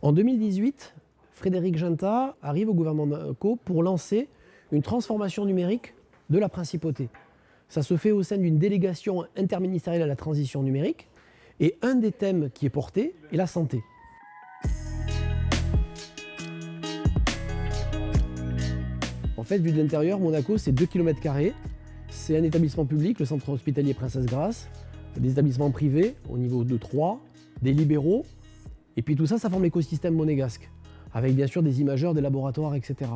En 2018, Frédéric Ginta arrive au gouvernement de Monaco pour lancer une transformation numérique de la principauté. Ça se fait au sein d'une délégation interministérielle à la transition numérique et un des thèmes qui est porté est la santé. En fait, vu de l'intérieur, Monaco, c'est 2 km². C'est un établissement public, le centre hospitalier Princesse Grace, des établissements privés au niveau de 3, des libéraux, et puis tout ça, ça forme l'écosystème monégasque, avec bien sûr des imageurs, des laboratoires, etc.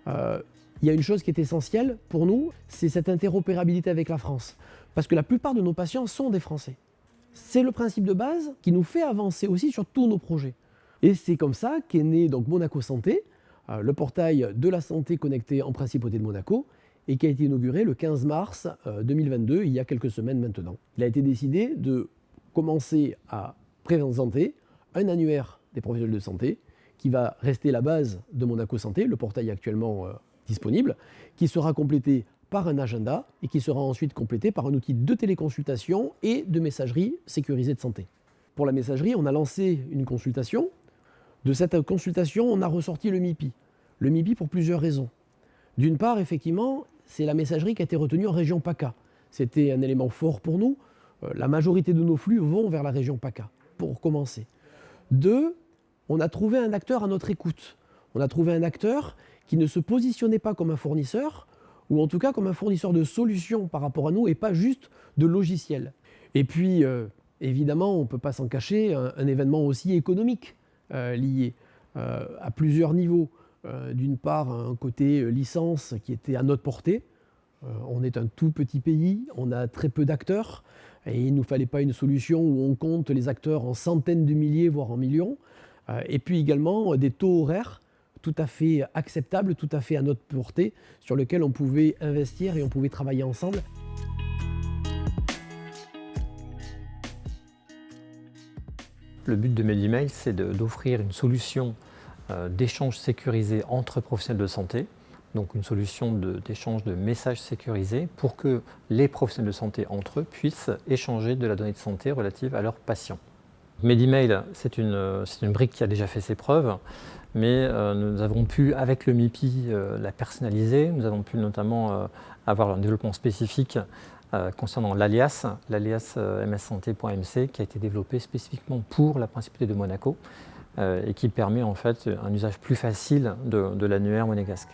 Il y a une chose qui est essentielle pour nous, c'est cette interopérabilité avec la France, parce que la plupart de nos patients sont des Français. C'est le principe de base qui nous fait avancer aussi sur tous nos projets. Et c'est comme ça qu'est né donc Monaco Santé, le portail de la santé connectée en Principauté de Monaco, et qui a été inauguré le 15 mars 2022, il y a quelques semaines maintenant. Il a été décidé de commencer à présenter un annuaire des professionnels de santé, qui va rester la base de Monaco Santé, le portail actuellement disponible, qui sera complété par un agenda et qui sera ensuite complété par un outil de téléconsultation et de messagerie sécurisée de santé. Pour la messagerie, on a lancé une consultation. De cette consultation, on a ressorti le MIPI. Le MIPI pour plusieurs raisons. D'une part, effectivement, c'est la messagerie qui a été retenue en région PACA. C'était un élément fort pour nous. La majorité de nos flux vont vers la région PACA, pour commencer. 2, on a trouvé un acteur à notre écoute. On a trouvé un acteur qui ne se positionnait pas comme un fournisseur, ou en tout cas comme un fournisseur de solutions par rapport à nous, et pas juste de logiciels. Et puis, évidemment, on ne peut pas s'en cacher, un événement aussi économique lié à plusieurs niveaux. D'une part, un côté licence qui était à notre portée. On est un tout petit pays, on a très peu d'acteurs, et il ne nous fallait pas une solution où on compte les acteurs en centaines de milliers, voire en millions. Et puis également des taux horaires tout à fait acceptables, tout à fait à notre portée, sur lesquels on pouvait investir et on pouvait travailler ensemble. Le but de Medimail, c'est d'offrir une solution d'échange sécurisé entre professionnels de santé, donc une solution d'échange de messages sécurisés pour que les professionnels de santé entre eux puissent échanger de la donnée de santé relative à leurs patients. Medimail, c'est une brique qui a déjà fait ses preuves, mais nous avons pu, avec le MIPI, la personnaliser. Nous avons pu notamment avoir un développement spécifique concernant l'alias mssanté.mc, qui a été développé spécifiquement pour la Principauté de Monaco et qui permet en fait un usage plus facile de l'annuaire monégasque.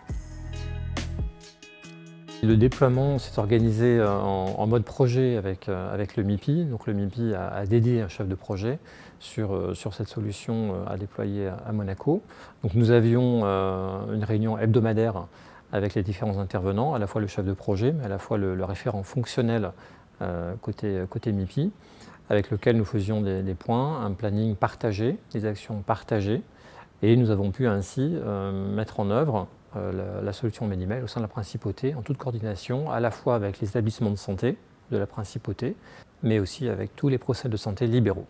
Le déploiement s'est organisé en mode projet avec le MIPI. Donc le MIPI a dédié un chef de projet sur cette solution à déployer à Monaco. Donc nous avions une réunion hebdomadaire avec les différents intervenants, à la fois le chef de projet, mais à la fois le référent fonctionnel côté MIPI, avec lequel nous faisions des points, un planning partagé, des actions partagées, et nous avons pu ainsi mettre en œuvre la solution Medimail au sein de la Principauté en toute coordination, à la fois avec les établissements de santé de la Principauté, mais aussi avec tous les professionnels de santé libéraux.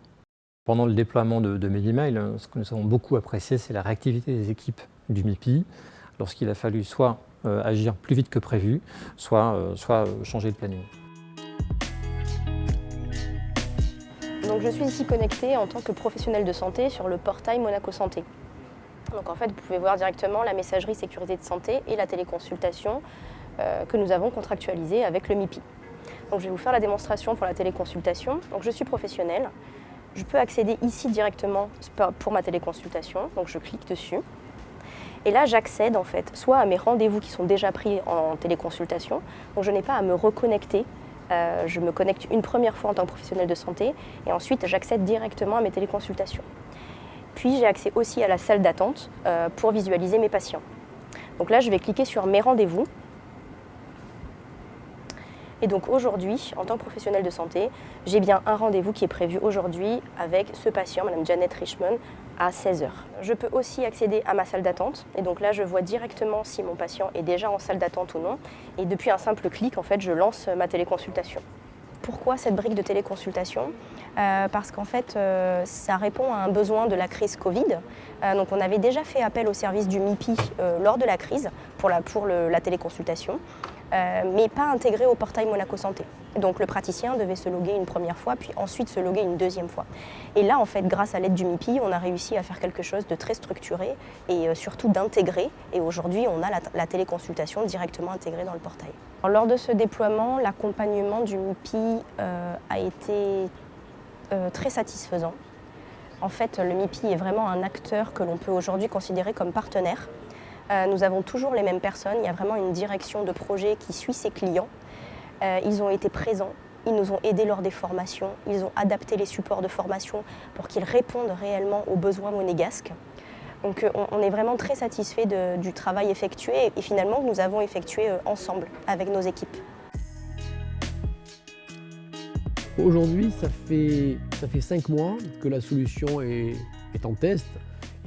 Pendant le déploiement de Medimail, ce que nous avons beaucoup apprécié, c'est la réactivité des équipes du MIPI, lorsqu'il a fallu soit agir plus vite que prévu, soit changer le planning. Donc je suis ici connectée en tant que professionnelle de santé sur le portail Monaco Santé. Donc en fait, vous pouvez voir directement la messagerie sécurité de santé et la téléconsultation que nous avons contractualisée avec le MIPI. Donc je vais vous faire la démonstration pour la téléconsultation. Donc je suis professionnelle. Je peux accéder ici directement pour ma téléconsultation. Donc je clique dessus. Et là, j'accède en fait soit à mes rendez-vous qui sont déjà pris en téléconsultation. Donc je n'ai pas à me reconnecter. Je me connecte une première fois en tant que professionnelle de santé et ensuite j'accède directement à mes téléconsultations. Puis j'ai accès aussi à la salle d'attente pour visualiser mes patients. Donc là, je vais cliquer sur mes rendez-vous. Et donc aujourd'hui, en tant que professionnelle de santé, j'ai bien un rendez-vous qui est prévu aujourd'hui avec ce patient, Madame Janet Richmond, à 16h. Je peux aussi accéder à ma salle d'attente. Et donc là, je vois directement si mon patient est déjà en salle d'attente ou non. Et depuis un simple clic, en fait, je lance ma téléconsultation. Pourquoi cette brique de téléconsultation ? Parce qu'en fait, ça répond à un besoin de la crise Covid. Donc on avait déjà fait appel au service du MIPI lors de la crise pour la téléconsultation. mais pas intégré au portail Monaco Santé. Donc le praticien devait se loguer une première fois, puis ensuite se loguer une deuxième fois. Et là, en fait, grâce à l'aide du MIPI, on a réussi à faire quelque chose de très structuré et surtout d'intégré. Et aujourd'hui, on a la téléconsultation directement intégrée dans le portail. Alors, lors de ce déploiement, l'accompagnement du MIPI a été très satisfaisant. En fait, le MIPI est vraiment un acteur que l'on peut aujourd'hui considérer comme partenaire. Nous avons toujours les mêmes personnes, il y a vraiment une direction de projet qui suit ses clients. Ils ont été présents, ils nous ont aidés lors des formations, ils ont adapté les supports de formation pour qu'ils répondent réellement aux besoins monégasques. Donc on est vraiment très satisfait du travail effectué et finalement que nous avons effectué ensemble avec nos équipes. Aujourd'hui, ça fait 5 mois que la solution est en test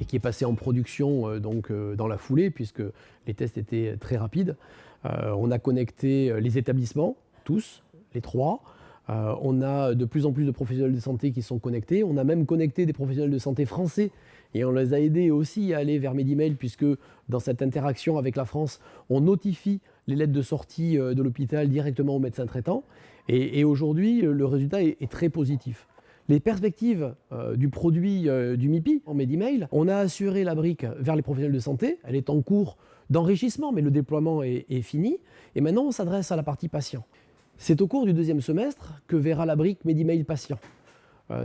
et qui est passée en production dans la foulée, puisque les tests étaient très rapides. On a connecté les établissements, tous, les 3. On a de plus en plus de professionnels de santé qui sont connectés. On a même connecté des professionnels de santé français et on les a aidés aussi à aller vers Medimail, puisque dans cette interaction avec la France, on notifie les lettres de sortie de l'hôpital directement au médecin traitant. Et aujourd'hui, le résultat est très positif. Les perspectives du produit du MIPI en Medimail, on a assuré la brique vers les professionnels de santé. Elle est en cours d'enrichissement, mais le déploiement est fini. Et maintenant, on s'adresse à la partie patient. C'est au cours du 2e semestre que verra la brique Medimail patient.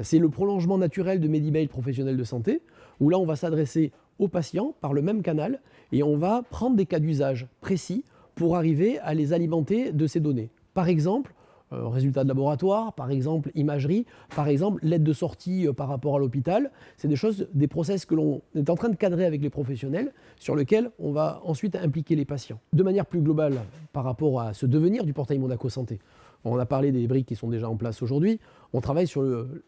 C'est le prolongement naturel de Medimail professionnel de santé, où là, on va s'adresser aux patients par le même canal et on va prendre des cas d'usage précis pour arriver à les alimenter de ces données. Par exemple, résultats de laboratoire, par exemple imagerie, par exemple l'aide de sortie par rapport à l'hôpital. C'est des process que l'on est en train de cadrer avec les professionnels, sur lesquels on va ensuite impliquer les patients. De manière plus globale, par rapport à ce devenir du portail Monaco Santé, on a parlé des briques qui sont déjà en place aujourd'hui, on travaille sur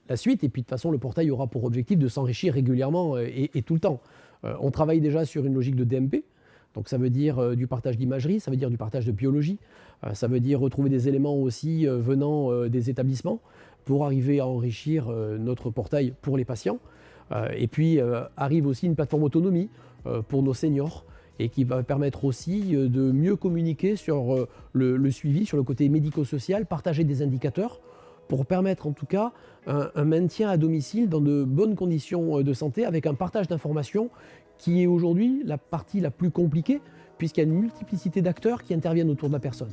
la suite, et puis de toute façon le portail aura pour objectif de s'enrichir régulièrement et tout le temps. On travaille déjà sur une logique de DMP, donc ça veut dire du partage d'imagerie, ça veut dire du partage de biologie, ça veut dire retrouver des éléments aussi venant des établissements pour arriver à enrichir notre portail pour les patients. Et puis arrive aussi une plateforme autonomie pour nos seniors et qui va permettre aussi de mieux communiquer sur le suivi, sur le côté médico-social, partager des indicateurs pour permettre en tout cas un maintien à domicile dans de bonnes conditions de santé avec un partage d'informations qui est aujourd'hui la partie la plus compliquée puisqu'il y a une multiplicité d'acteurs qui interviennent autour de la personne.